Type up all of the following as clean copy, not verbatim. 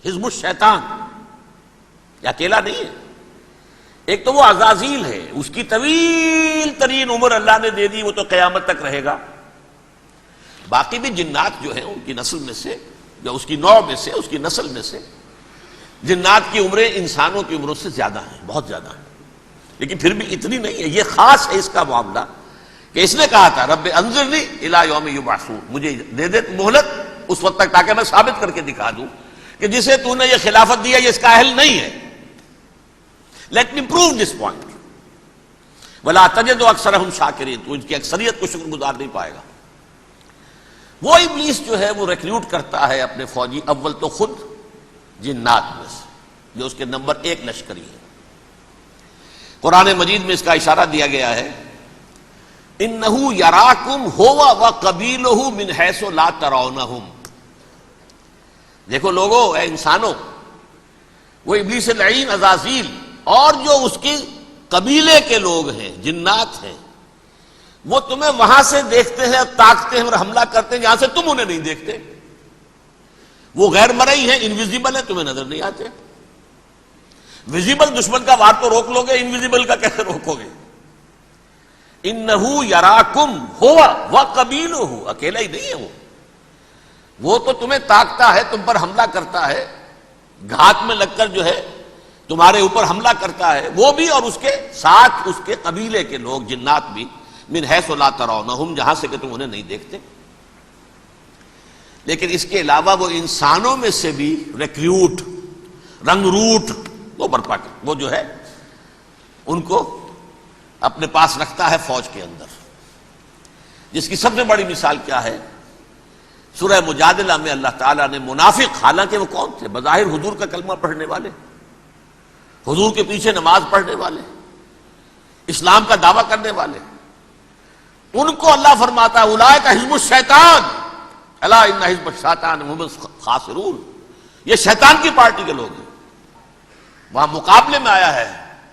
حزب الشیطان یہ اکیلا نہیں ہے، ایک تو وہ عزازیل ہے، اس کی طویل ترین عمر اللہ نے دے دی، وہ تو قیامت تک رہے گا۔ باقی بھی جنات جو ہیں ان کی نسل میں سے، یا اس کی نوع میں سے، اس کی نسل میں سے، جنات کی عمریں انسانوں کی عمروں سے زیادہ ہیں، بہت زیادہ ہیں، لیکن پھر بھی اتنی نہیں ہے۔ یہ خاص ہے اس کا معاملہ کہ اس نے کہا تھا رب انظرنی الی یوم یبعثون، مجھے دے دے مہلت اس وقت تک تاکہ میں ثابت کر کے دکھا دوں کہ جسے تو نے یہ خلافت دیا یہ اس کا اہل نہیں ہے۔ Let me prove this point ولا تجد اکثرهم شاکرین، تو ان کی اکثریت کو شکر گزار نہیں پائے گا۔ وہ ابلیس جو ہے وہ ریکروٹ کرتا ہے اپنے فوجی، اول تو خود جنات میں سے جو اس کے نمبر 1 لشکری ہے۔ قرآن مجید میں اس کا اشارہ دیا گیا ہے انہو یراکم ہوا وقبیلہ من حیث لا ترونہم۔ دیکھو لوگو، اے انسانوں، وہ ابلیس لعین عزازیل اور جو اس کے قبیلے کے لوگ ہیں، جنات ہیں، وہ تمہیں وہاں سے دیکھتے ہیں اور تاکتے ہیں اور حملہ کرتے ہیں جہاں سے تم انہیں نہیں دیکھتے۔ وہ غیر مرئی ہیں، انویزیبل ہیں، تمہیں نظر نہیں آتے۔ ویزیبل دشمن کا وار تو روک لو گے، انویزیبل کا کیسے روکو گے؟ انہو یراکم ہوا وقبیلہ، اکیلا ہی نہیں ہے وہ تو تمہیں تاکتا ہے، تم پر حملہ کرتا ہے، گھات میں لگ کر جو ہے تمہارے اوپر حملہ کرتا ہے، وہ بھی اور اس کے ساتھ اس کے قبیلے کے لوگ جنات بھی، من حیث لا ترونہم، جہاں سے کہ تم انہیں نہیں دیکھتے۔ لیکن اس کے علاوہ وہ انسانوں میں سے بھی ریکریوٹ، رنگ روٹ وہ برپا کر، وہ جو ہے ان کو اپنے پاس رکھتا ہے فوج کے اندر، جس کی سب سے بڑی مثال کیا ہے؟ سورہ مجادلہ میں اللہ تعالیٰ نے منافق، حالانکہ وہ کون تھے؟ بظاہر حضور کا کلمہ پڑھنے والے، حضور کے پیچھے نماز پڑھنے والے، اسلام کا دعویٰ کرنے والے، ان کو اللہ فرماتا ہے اولئک حزب الشیطان الا ان حزب الشیطان هم الخاسرون، یہ شیطان کی پارٹی کے لوگ ہیں۔ وہاں مقابلے میں آیا ہے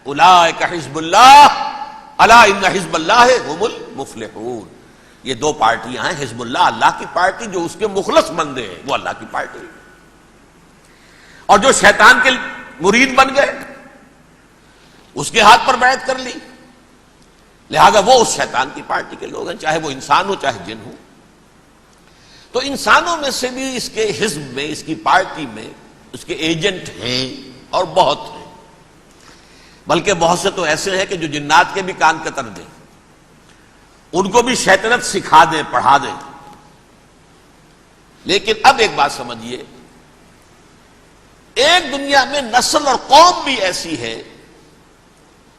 اولئک حزب اللہ الا ان حزب اللہ هم المفلحون۔ یہ دو پارٹیاں ہیں، حزب اللہ اللہ کی پارٹی جو اس کے مخلص بندے ہیں، وہ اللہ کی پارٹی، اور جو شیطان کے مرید بن گئے اس کے ہاتھ پر بیعت کر لی، لہذا وہ اس شیطان کی پارٹی کے لوگ ہیں، چاہے وہ انسان ہو چاہے جن ہو۔ تو انسانوں میں سے بھی اس کے حزب میں، اس کی پارٹی میں اس کے ایجنٹ ہیں اور بہت ہیں، بلکہ بہت سے تو ایسے ہیں کہ جو جنات کے بھی کان قطر دیں، ان کو بھی شیطنت سکھا دیں، پڑھا دیں۔ لیکن اب ایک بات سمجھیے، ایک دنیا میں نسل اور قوم بھی ایسی ہے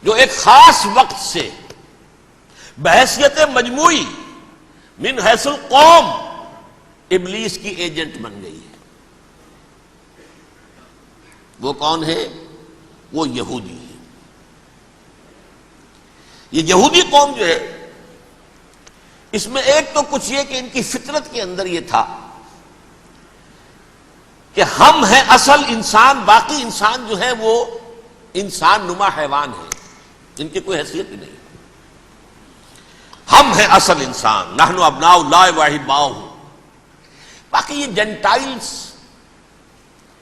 جو ایک خاص وقت سے بحیثیت مجموعی من حیث القوم ابلیس کی ایجنٹ بن گئی ہے۔ وہ کون ہے؟ وہ یہودی ہے۔ یہ یہودی قوم جو ہے، اس میں ایک تو کچھ یہ کہ ان کی فطرت کے اندر یہ تھا کہ ہم ہیں اصل انسان، باقی انسان جو ہے وہ انسان نما حیوان ہے، ان کی کوئی حیثیت ہی نہیں۔ ہم ہیں اصل انسان، نحن ابناء اللہ واحباؤہ۔ باقی یہ جنٹائلز،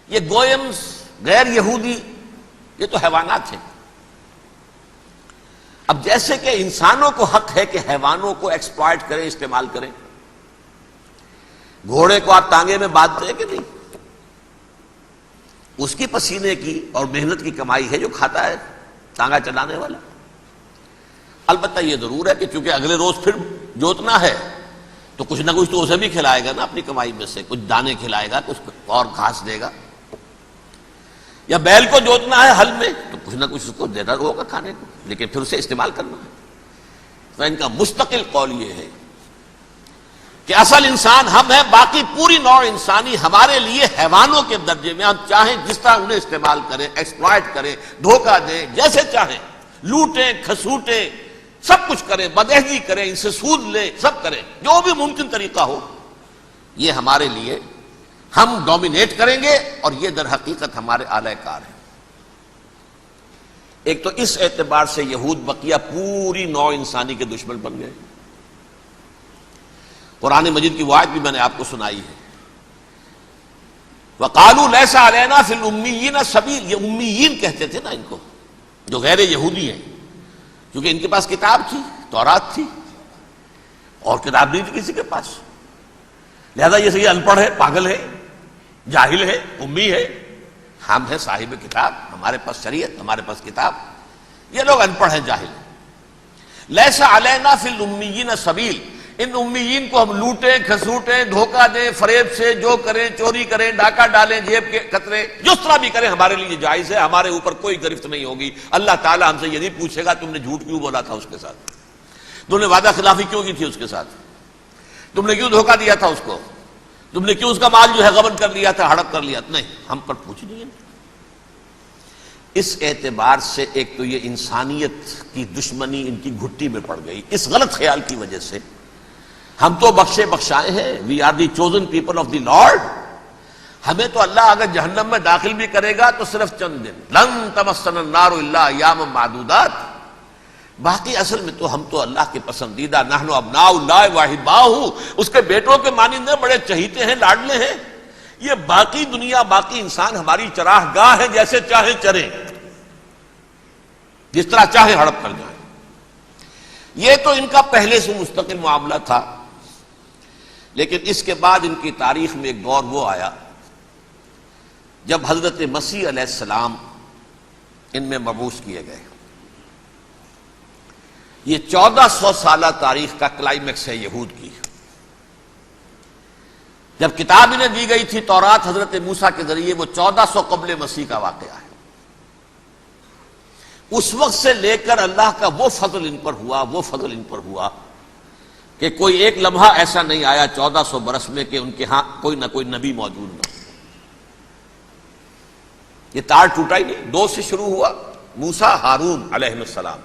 یہ گوئمز، غیر یہودی، یہ تو حیوانات ہیں۔ اب جیسے کہ انسانوں کو حق ہے کہ حیوانوں کو ایکسپلائٹ کریں، استعمال کریں۔ گھوڑے کو آپ ٹانگے میں باندھتے ہیں کہ نہیں؟ اس کی پسینے کی اور محنت کی کمائی ہے جو کھاتا ہے ٹانگا چلانے والا۔ البتہ یہ ضرور ہے کہ چونکہ اگلے روز پھر جوتنا ہے تو کچھ نہ کچھ تو اسے بھی کھلائے گا نا، اپنی کمائی میں سے کچھ دانے کھلائے گا، کچھ اور گھاس دے گا۔ یا بیل کو جوتنا ہے ہل میں تو کچھ نہ کچھ اس کو دینا ہوگا کھانے کو، لیکن پھر اسے استعمال کرنا ہے۔ تو ان کا مستقل قول یہ ہے کہ اصل انسان ہم ہیں، باقی پوری نوع انسانی ہمارے لیے حیوانوں کے درجے میں، ہم چاہیں جس طرح انہیں استعمال کریں، ایکسپلائٹ کریں، دھوکہ دیں، جیسے چاہیں، لوٹیں، کھسوٹیں، سب کچھ کریں، بدہضی کریں، ان سے سود لیں، سب کریں، جو بھی ممکن طریقہ ہو، یہ ہمارے لیے، ہم ڈومینیٹ کریں گے، اور یہ در حقیقت ہمارے اعلی کار ہیں۔ ایک تو اس اعتبار سے یہود بقیہ پوری نوع انسانی کے دشمن بن گئے۔ قرآن مجید کی وہ آیت بھی میں نے آپ کو سنائی ہے، وقالوا لیس علینا فی الامیین سبیل، یہ امیین کہتے تھے نا ان کو جو غیر یہودی ہیں، کیونکہ ان کے پاس کتاب تھی، تورات تھی، اور کتاب نہیں تھی کسی کے پاس، لہذا یہ ان پڑھ ہے، پاگل ہے، جاہل ہے، امی ہے، ہم ہیں صاحب کتاب، ہمارے پاس شریعت، ہمارے پاس کتاب، یہ لوگ ان پڑھ ہیں، جاہل ہیں۔ لیس علینا فی الامیین سبیل، ان امیین کو ہم لوٹیں، کھسوٹیں، دھوکہ دیں، فریب سے جو کریں، چوری کریں، ڈاکہ ڈالیں، جیب کے قطرے، جس طرح بھی کریں ہمارے لیے جائز ہے، ہمارے اوپر کوئی گرفت نہیں ہوگی۔ اللہ تعالیٰ ہم سے یہ نہیں پوچھے گا تم نے جھوٹ کیوں بولا تھا اس کے ساتھ، تم نے وعدہ خلافی کیوں کی تھی اس کے ساتھ، تم نے کیوں دھوکہ دیا تھا اس کو، تم نے کیوں اس کا مال جو ہے غبن کر لیا تھا، ہڑپ کر لیا تھا، نہیں، ہم پر پوچھ نہیں ہے۔ اس اعتبار سے ایک تو یہ انسانیت کی دشمنی ان کی گھٹی میں پڑ گئی، اس غلط خیال کی وجہ سے ہم تو بخشے بخشائے ہیں، we are the chosen people of the lord, ہمیں تو اللہ اگر جہنم میں داخل بھی کرے گا تو صرف چند دن، لن تمسنا النار الا ایاما معدودات، باقی اصل میں تو ہم تو اللہ کے پسندیدہ، نحن ابناء اللہ واحباہ، اس کے بیٹوں کے مانند بڑے چہیتے ہیں، لاڈلے ہیں، یہ باقی دنیا، باقی انسان ہماری چراہ گاہ ہے، جیسے چاہے چریں، جس طرح چاہے ہڑپ کر جائیں۔ یہ تو ان کا پہلے سے مستقل معاملہ تھا، لیکن اس کے بعد ان کی تاریخ میں ایک دور وہ آیا جب حضرت مسیح علیہ السلام ان میں مبعوث کیے گئے۔ یہ 1400 سالہ تاریخ کا کلائمیکس ہے یہود کی۔ جب کتاب انہیں دی گئی تھی تورات حضرت موسیٰ کے ذریعے، وہ 1400 قبل مسیح کا واقعہ ہے۔ اس وقت سے لے کر اللہ کا وہ فضل ان پر ہوا، وہ فضل ان پر ہوا کہ کوئی ایک لمحہ ایسا نہیں آیا 1400 برس میں کہ ان کے ہاں کوئی نہ کوئی نبی موجود نہ ہو۔ یہ تار ٹوٹا ہی نہیں، 2 سے شروع ہوا، موسیٰ ہارون علیہ السلام،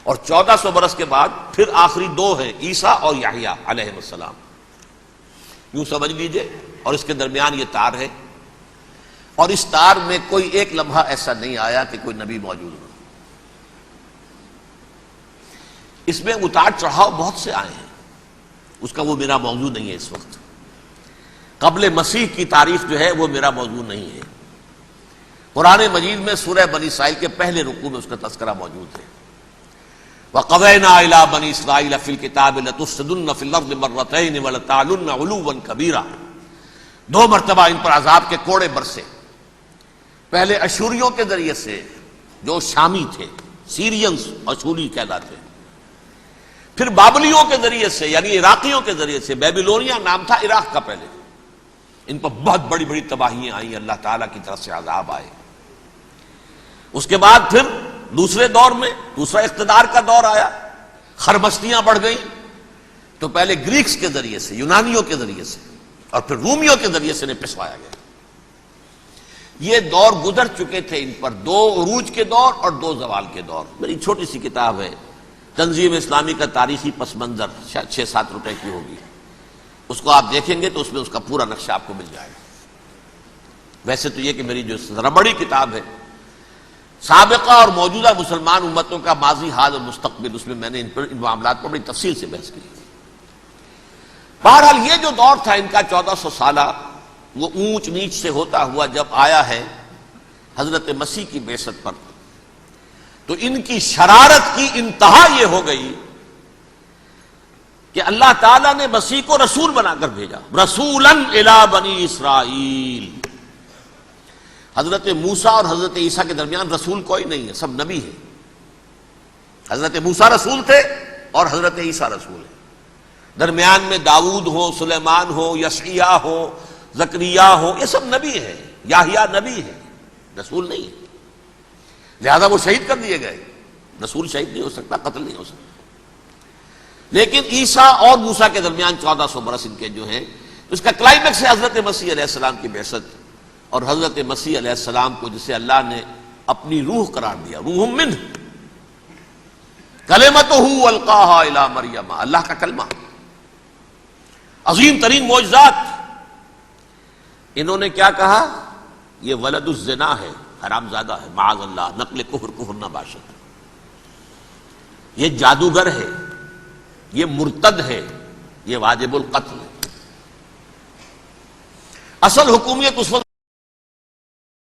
اور 1400 برس کے بعد پھر آخری 2 ہیں، عیسیٰ اور یحییٰ علیہ السلام، یوں سمجھ لیجئے، اور اس کے درمیان یہ تار ہے، اور اس تار میں کوئی ایک لمحہ ایسا نہیں آیا کہ کوئی نبی موجود ہو۔ اس میں اتار چڑھاؤ بہت سے آئے ہیں، اس کا وہ میرا موضوع نہیں ہے اس وقت۔ قبل مسیح کی تاریخ جو ہے وہ میرا موضوع نہیں ہے۔ قرآن مجید میں سورہ بنی اسرائیل کے پہلے رکوع میں اس کا تذکرہ موجود ہے۔ وَقَضَيْنَا إِلَىٰ بَنِي إِسْرَائِيلَ فِي الْكِتَابِ لَتُفْسِدُنَّ فِي الْأَرْضِ مَرَّتَيْنِ وَلَتَعْلُنَّ عُلُوًّا كَبِيرًا، 2 مرتبہ ان پر عذاب کے کوڑے برسے، پہلے اشوریوں کے ذریعے سے جو شامی تھے، سیرینز اشوری کہلاتے ہیں، پھر بابلیوں کے ذریعے سے یعنی عراقیوں کے ذریعے سے، بیبیلونیا نام تھا عراق کا پہلے، ان پر بہت بڑی بڑی تباہیاں آئیں، اللہ تعالیٰ کی طرف سے عذاب آئے۔ اس کے بعد پھر دوسرے دور میں دوسرا اقتدار کا دور آیا، خرمستیاں بڑھ گئیں، تو پہلے گریکس کے ذریعے سے، یونانیوں کے ذریعے سے، اور پھر رومیوں کے ذریعے سے انہیں پسوایا گیا۔ یہ دور گزر چکے تھے ان پر، 2 عروج کے دور اور 2 زوال کے دور۔ میری چھوٹی سی کتاب ہے تنظیم اسلامی کا تاریخی پس منظر، شاید 6-7 روپے کی ہوگی، اس کو آپ دیکھیں گے تو اس میں اس کا پورا نقشہ آپ کو مل جائے گا۔ ویسے تو یہ کہ میری جو ذرا بڑی کتاب ہے سابقہ اور موجودہ مسلمان امتوں کا ماضی، حال اور مستقبل، اس میں میں نے ان معاملات پر بڑی تفصیل سے بحث کی۔ بہرحال یہ جو دور تھا ان کا 1400 سالہ، وہ اونچ نیچ سے ہوتا ہوا جب آیا ہے حضرت مسیح کی بعثت پر، تو ان کی شرارت کی انتہا یہ ہو گئی کہ اللہ تعالیٰ نے مسیح کو رسول بنا کر بھیجا، رسولاً الی بنی اسرائیل۔ حضرت موسیٰ اور حضرت عیسیٰ کے درمیان رسول کوئی نہیں ہے، سب نبی ہے۔ حضرت موسیٰ رسول تھے اور حضرت عیسیٰ رسول ہے، درمیان میں داؤد ہو، سلیمان ہو، یشعیاہ ہو، زکریا ہو، یہ سب نبی ہیں، یحییٰ نبی ہے، رسول نہیں ہے، لہذا وہ شہید کر دیے گئے۔ رسول شہید نہیں ہو سکتا، قتل نہیں ہو سکتا۔ لیکن عیسیٰ اور موسیٰ کے درمیان 1400 برس ان کے جو ہیں، اس کا کلائمیکس ہے حضرت مسیح علیہ السلام کی بعثت، اور حضرت مسیح علیہ السلام کو جسے اللہ نے اپنی روح قرار دیا، روح منہ، کلمتہ القاہا الی مریم، اللہ کا کلمہ، عظیم ترین معجزات۔ انہوں نے کیا کہا؟ یہ ولد الزنا ہے، حرام زادہ ہے، معاذ اللہ، نقل کفر نہ باشد، یہ جادوگر ہے، یہ مرتد ہے، یہ واجب القتل ہے۔ اصل حکومیت اس وقت